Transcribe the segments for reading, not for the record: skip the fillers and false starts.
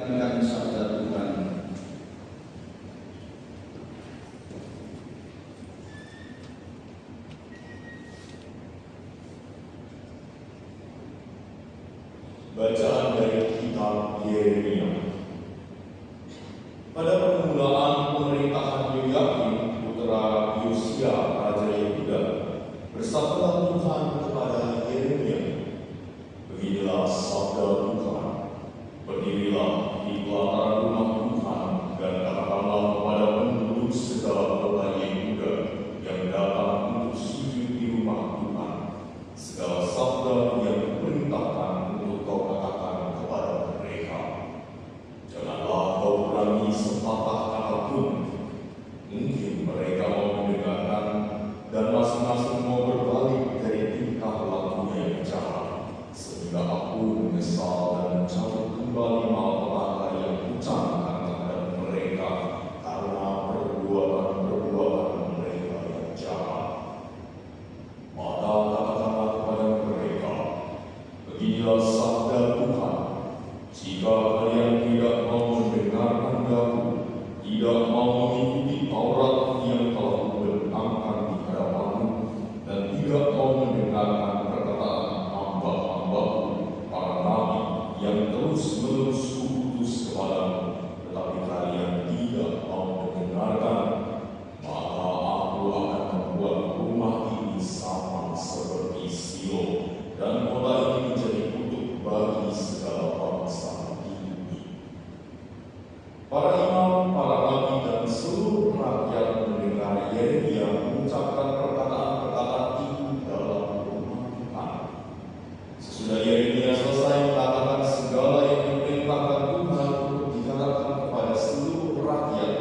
Dengarkan sabda Tuhan. Bacaan dari kitab Yeremia. Pada permulaan pemerintahan Yoyakim putra Yosia raja Yehuda, bersabdalah Tuhan kepada Yeremia, beginilah sabda Tuhan, berdirilah di pelataran rumah Tuhan dan katakanlah kepada penduduk segala kota Yehuda yang datang untuk sujud di rumah Tuhan, segala sabda yang diperintahkan untuk kau katakan kepada mereka. Janganlah kau kurangi sepatah kata pun. Mungkin mereka mau mendengarkan dan masing-masing mau berbalik dari tingkah lakunya yang jahat, sehingga aku menyesal dan mencabut kembali malapetaka yang kucangkan terhadap mereka karena perbuatan-perbuatan mereka yang jahat. Maka katakanlah kepada mereka, beginilah sabda Tuhan, jika kalian tidak mau mendengarkan daku, tidak mau mengikuti Taurat yang telah kubentangkan di hadapanmu, dan tidak mau mendengarkan perkataan hamba-hambaku, para nabi yang terus-menerus kuutus kepadamu, tetapi kalian tidak mau mendengarkan, maka aku akan membuat rumah ini sama seperti Silo, dan kota ini menjadi kutuk bagi segala bangsa di bumi. Para imam, para nabi, dan seluruh rakyat mendengar Yeremia mengucapkan perkataan-perkataan itu dalam rumah Tuhan. Sesudah Yeremia selesai mengatakan segala yang diperintahkan Tuhan untuk dikatakan kepada seluruh rakyat,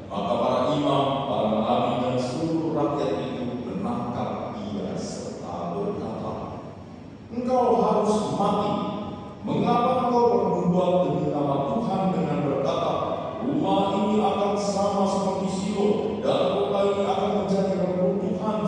maka para imam, para nabi, dan seluruh rakyat itu menangkap ia serta berkata, "Engkau harus mati. Mengapa engkau berbuat demi nama Tuhan dengan berkata, rumah ini akan sama seperti Silo, dan kota ini akan menjadi reruntuhan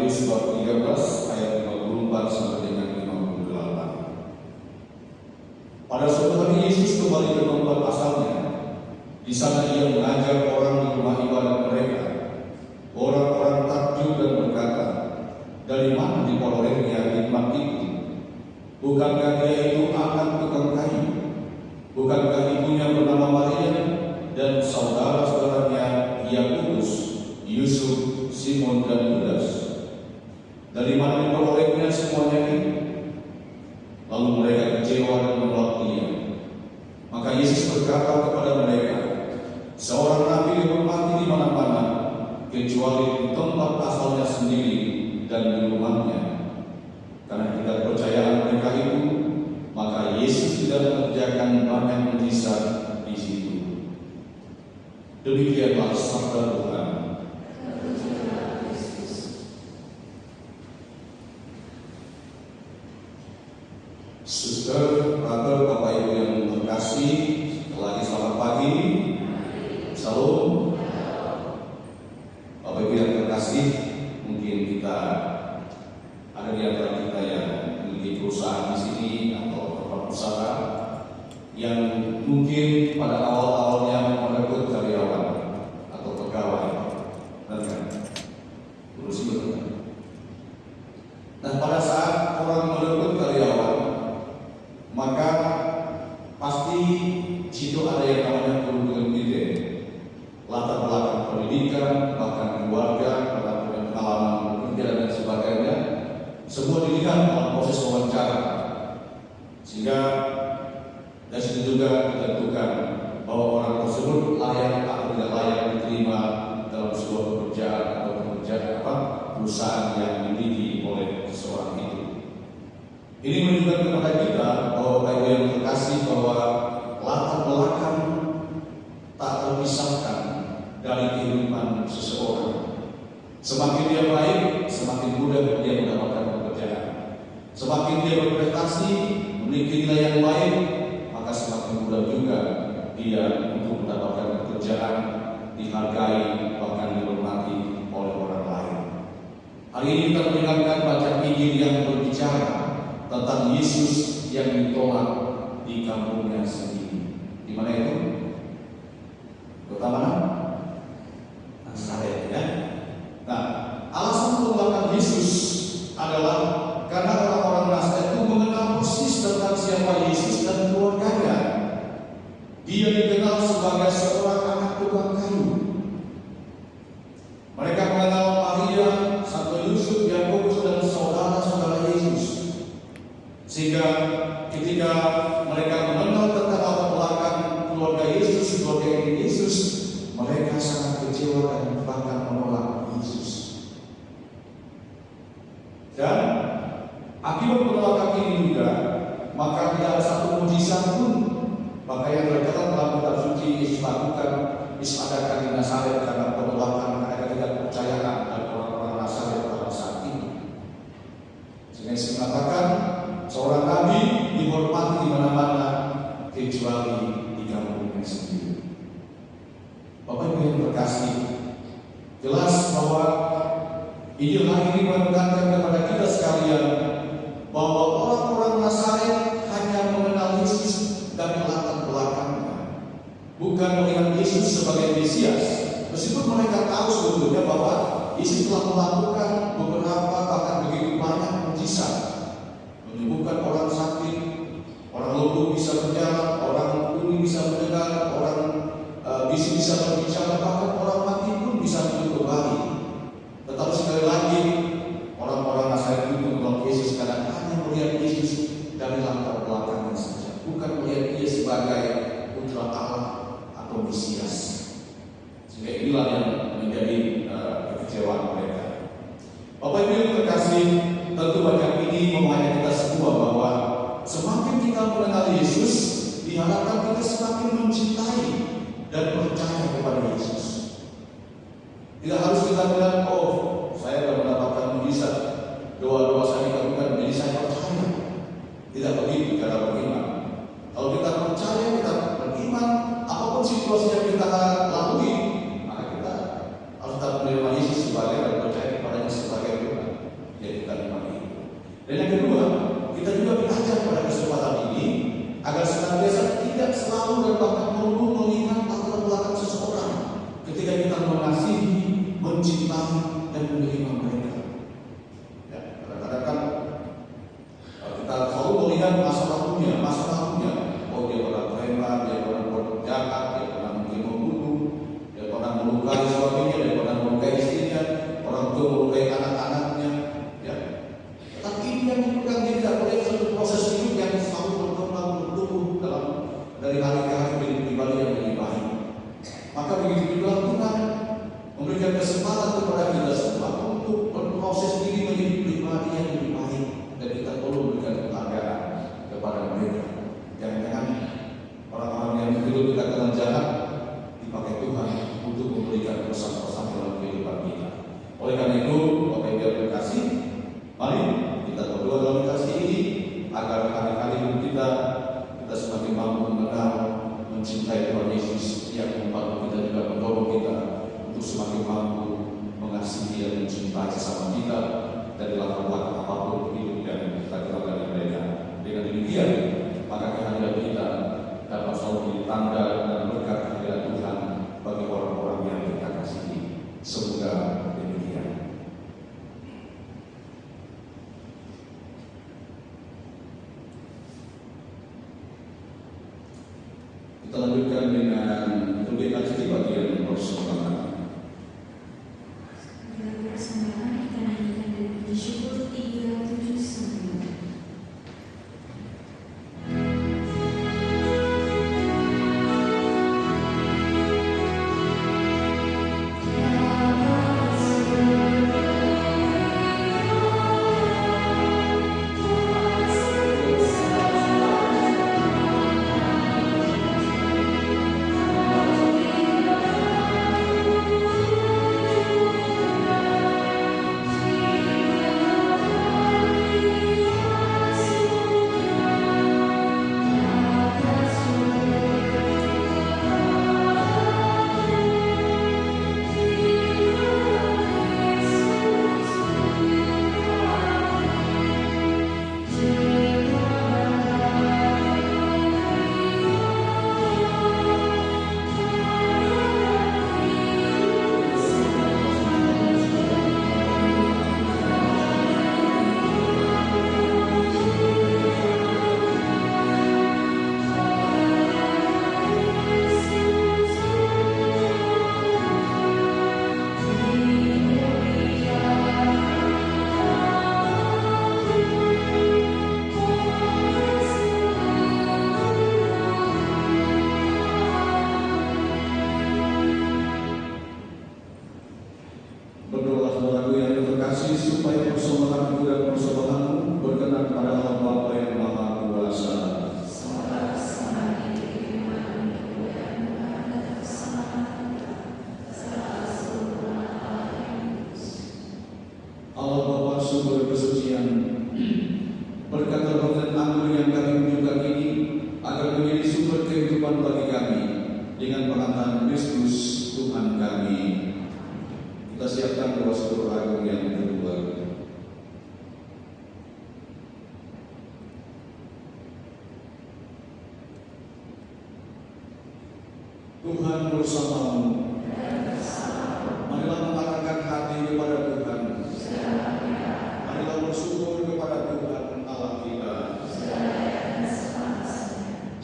Matius bab 13 ayat 54 sampai dengan 58. Pada suatu hari Yesus kembali ke tempat asalnya. Di sana ia mengajar orang di rumah ibadat mereka. Orang-orang takjub dan berkata, "Dari mana diperolehnya hikmat itu? Bukankah dia itu anak tukang kayu? Bukankah ibunya bernama Maria dan saudara-saudaranya Yakobus, Yusuf, Simon dan Yudas? Dari mana diperolehnya semuanya ini?" Lalu mereka kecewa dan menolak dia. Maka Yesus berkata kepada mereka, "Seorang nabi dihormati di mana-mana, kecuali di tempat asalnya sendiri dan di rumahnya." Karena ketidakpercayaan mereka itu, maka Yesus tidak mengerjakan banyak mujizat di situ. Demikianlah sabda Tuhan. Suster, brother, Bapak Ibu yang terkasih, sekali lagi selamat pagi. Salam. Bapak Ibu yang terkasih, mungkin kita ada di antara kita yang memiliki perusahaan di sini atau tempat usaha yang mungkin pada awal-awalnya merekrut karyawan atau pegawai, benar kan? Betul. Nah, pada saat orang merekrut karyawan, maka pasti situ ada yang namanya kurikulum vitae, latar belakang pendidikan, bahkan keluarga, pengalaman bekerja dan sebagainya. Semua dilihat dalam proses wawancara, sehingga dari situ juga ditentukan bahwa orang tersebut layak atau tidak layak diterima dalam sebuah pekerjaan atau perusahaan yang dimiliki oleh seseorang itu. Ini menunjukkan kepada kita bahwa Bapak Ibu yang terkasih, bahwa latar belakang tak terpisahkan dari kehidupan seseorang. Semakin dia baik, semakin mudah dia mendapatkan pekerjaan. Semakin dia berprestasi, memiliki nilai yang baik, maka semakin mudah juga dia untuk mendapatkan pekerjaan, dihargai, bahkan dihormati oleh orang lain. Hari ini kita mendengarkan bacaan Injil yang berbicara tentang Yesus yang ditolak di kampungnya sendiri. Di mana itu? Kota mana? Nazaret, ya. Nah, alasan penolakan Yesus adalah karena orang-orang Nazaret itu mengenal persis tentang siapa Yesus dan keluarganya. Dia dikenal sebagai seorang anak tukang kayu. Mereka mengenal Maria, Santo Yusuf, Yakobus dan saudara-saudara Yesus. Sehingga ketika mereka mengenal tentang latar belakang keluarga Yesus, keluarga Yesus, mereka sangat kecewa dan bahkan menolak Yesus. Dan akibat penolakan ini juga, maka tidak ada satu mujizat pun. Maka yang tercatat dalam kitab suci, Yesus lakukan, Yesus adakan di Nazaret karena penolakan, karena ketidakpercayaan dari orang-orang Nazaret pada saat itu. Sehingga Yesus mengatakan, seorang nabi dihormati di mana-mana, kecuali di kampungnya sendiri. Bapak Ibu yang terkasih, jelas bahwa Injil hari ini menekankan kepada kita sekalian bahwa orang-orang Nazaret hanya mengenal Yesus dari latar belakangnya, bukan melihat Yesus sebagai Mesias. Meskipun mereka tahu sebetulnya bahwa Yesus telah melakukan beberapa bahkan begitu banyak mujizat, menyembuhkan orang sakit, orang lumpuh bisa berjalan, orang tuli bisa mendengar, orang bisu bisa berbicara, bahkan orang mati pun bisa hidup kembali. Tetapi sekali lagi, orang-orang Nazaret itu menolak Yesus karena hanya melihat Yesus dari latar belakangnya saja, bukan melihat dia sebagai putra Allah atau Mesias. Sehingga inilah yang menjadi kekecewaan mereka. Bapak Ibu yang terkasih, tentu banyak ini mengajak kita semua bahwa semakin kita mengenal Yesus, diharapkan kita semakin mencintai dan percaya kepada Yesus. Tidak harus kita bilang, "Oh, saya sudah mendapatkan mujizat, doa-doa saya dikabulkan, jadi saya percaya." Tidak begitu cara beriman. Kalau kita percaya, kita beriman, apapun situasi yang kita lalui, maka kita harus tetap menerima Yesus sebagai dan percaya kepadanya sebagai Tuhan. Dan yang kedua, kita juga belajar pada kesempatan ini agar senantiasa tidak selalu dan bahkan melulu melihat latar belakang seseorang ketika kita mengasihi, mencintai, dan menerima mereka. Ya, kadang-kadang kan kita selalu melihat masa lalunya. Oh, dia pernah preman, dia pernah berbuat jahat, dia pernah mungkin membunuh, dia pernah melukai suaminya, dia pernah melukai istrinya, orang tua melukai anak-anaknya. Ya, tapi ini yang dipegang dia tidak boleh satu proses hidup yang selalu berkembang bertumbuh dari hari ke hari menjadi pribadi yang lebih baik. Maka begitu juga Tuhan memberikan kesempatan kepada kita semua untuk berproses diri menjadi pribadi yang lebih baik, dan kita perlu memberikan penghargaan kepada mereka. Jangan-jangan orang-orang yang dulu kita kenal jahat dipakai Tuhan untuk memberikan pesan-pesan dalam kehidupan kita. Oleh karena itu, Bapak Ibu yang terkasih, mari kita berdoa dalam kasih ini agar hari-hari hidup kita semakin mampu mengenal, mencintai Tuhan Yesus yang membantu kita juga mendorong kita untuk semakin mampu mengasihi dan mencintai sesama kita dari latar belakang apapun hidup yang kita kenal dari mereka. Dengan demikian, maka kehadiran kita dapat selalu menjadi tanda dan berkat kehadiran Tuhan bagi orang-orang yang kita kasihi. Semoga demikian. Kita lanjutkan dengan perbedaan bagian persembahan. Persembahan kita nyanyikan dari puji syukur 379. Supaya persembahanku dan persembahanmu berkenan pada Allah Bapa yang Maha Kuasa. Allah Bapa sumber kesucian, berkat dan anggur yang kami minumkan ini agar menjadi sumber kehidupan bagi kami dengan pengantaran Kristus Tuhan kami. Kita siapkan doa syukur agung yang kedua. Tuhan bersamamu. Marilah mengatakan hati kepada Tuhan. Marilah bersyukur kepada Tuhan Allah kita.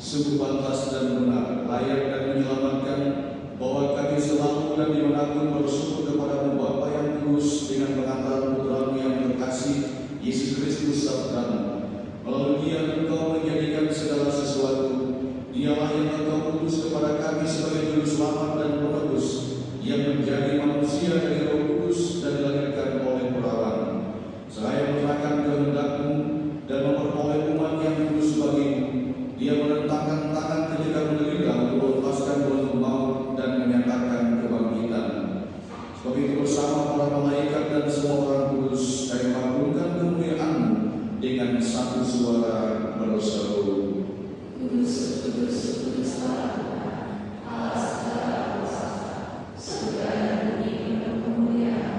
Sungguh pantas dan benar, layak dan menyelamatkan bahwa kami selalu dan dimanapun bersyukur kepada-Mu Bapa yang kudus dengan pengantaran Putra-Mu yang terkasih Yesus Kristus sabdamu. Melalui Dia Engkau menjadikan segala sesuatu. Dialah yang Engkau utus kepada kami sebagai juru selamat dan penebus, yang menjadi manusia dari Roh Kudus dan dilahirkan oleh perawan. Seraya menerangkan kehendak-Mu dan memperoleh umat yang kudus bagi-Mu. Dia menentangkan tangan ketika menderita untuk melepaskan belenggu maut dan menyatakan kebangkitan. Sebab itu bersama para malaikat dan semua orang kudus kami mengagungkan kemuliaan-Mu dengan satu suara berseru, Kudus, kudus, kudus Allah segala kuasa, surga dan bumi penuh kemuliaan.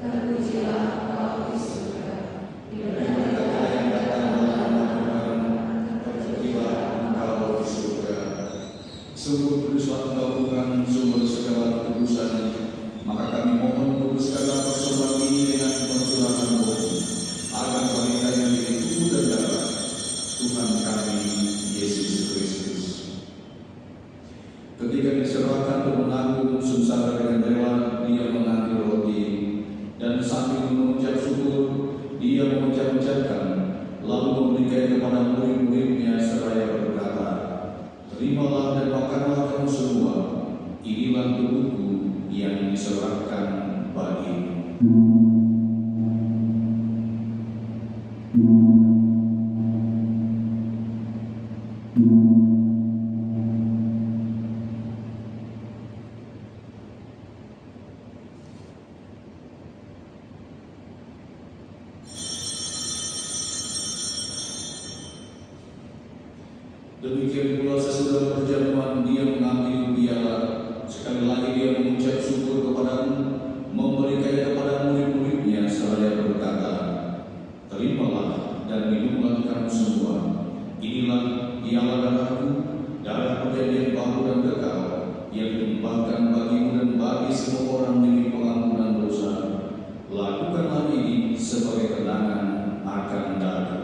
Terpujilah Engkau di surga, di Dia mengucap-ucapkan, lalu memberikan kepada murid-muridnya seraya berkata, "Terimalah dan makanlah kamu semua, inilah tubuhku yang diserahkan bagimu." Demikian pula sesudah perjamuan dia mengambil piala, sekali lagi dia mengucap syukur kepadamu, memberikannya kepada murid-muridnya seraya berkata, "Terimalah dan minumlah kamu semua, inilah piala darahku, darah perjanjian baru dan kekal, yang ditumpahkan bagimu dan bagi semua orang demi pengampunan dosa. Lakukanlah ini sebagai kenangan akan aku."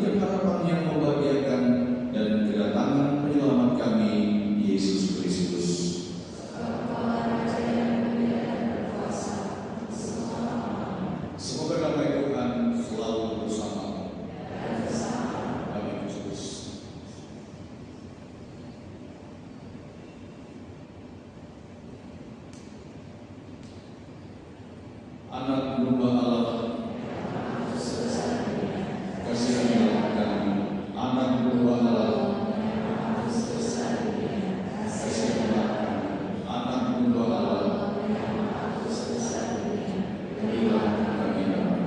menantikan harapan yang membahagiakan dan kedatangan penyelamat kami, Yesus Kristus. Semoga damai Tuhan selalu bersama kami Kristus. Anak domba Allah, kasihanilah kami. Anak domba Allah, kasihanilah kami. Anak domba Allah, berilah kami damai.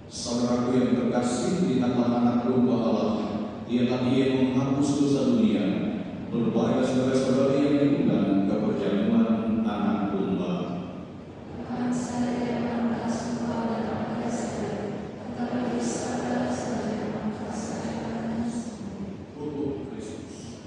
Saudaraku yang terkasih, lihatlah anak domba Allah. Dialah Dia yang menghapus dosa dunia. Berbahagia saudara-saudari yang diundang ke perjamuan anak domba. Tubuh Kristus.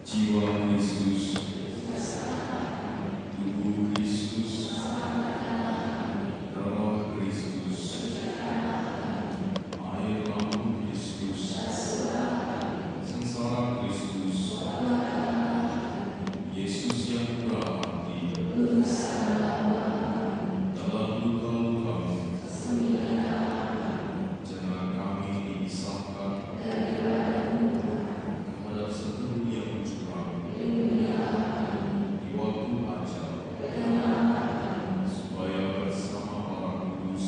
jiwa Kristus, tubuh Kristus, darah Kristus, air lambung Kristus, sengsara Kristus, Yesus yang murah hati, dalam luka-luka-Mu, jangan kami dipisahkan terhadap seluruh yang curang di waktu ajal, supaya bersama orang kudus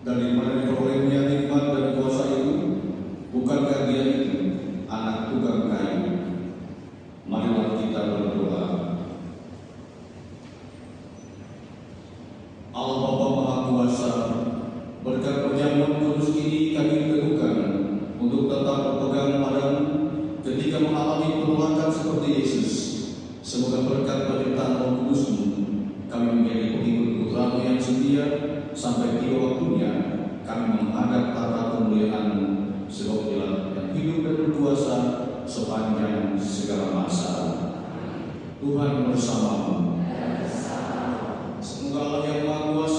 Daripada diperolehnya nikmat dan kuasa itu, bukankah Dia itu anak tukang kayu? Marilah kita berdoa. Allah Bapa Maha Kuasa, berkat perjamuan kudus ini kami teguhkan untuk tetap berpegang padamu ketika mengalami penolakan seperti Yesus. Semoga berkat penyertaan Roh Kudus-Mu kami menjadi pengikut Tuhan yang setia sampai tiba waktunya kami menghadap tata kemuliaan-Mu sebab Dialah yang hidup dan berkuasa sepanjang segala masa. Tuhan bersama-Mu. Semoga Allah yang Maha Kuasa